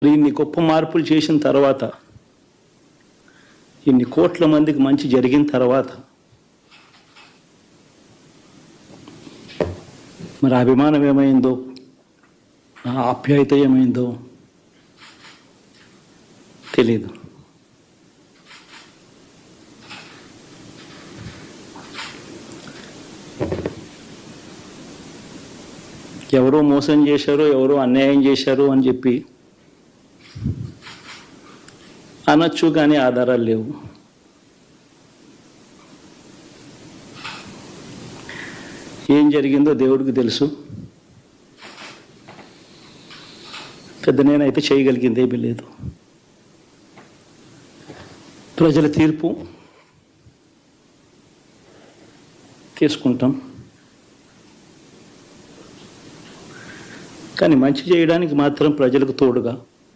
ఇన్ని గొప్ప మార్పులు చేసిన తర్వాత, ఇన్ని కోట్ల మందికి మంచి జరిగిన తర్వాత మరి అభిమానం ఏమైందో, ఆప్యాయత ఏమైందో తెలీదు. ఎవరో మోసం చేశారో, ఎవరో అన్యాయం చేశారో అని చెప్పి అనొచ్చు, కానీ ఆధారాలు లేవు. ఏం జరిగిందో దేవుడికి తెలుసు. పెద్ద నేనైతే చేయగలిగింది ఏమీ లేదు. ప్రజల తీర్పు తీసుకుంటాం, కానీ మంచి చేయడానికి మాత్రం ప్రజలకు తోడుగా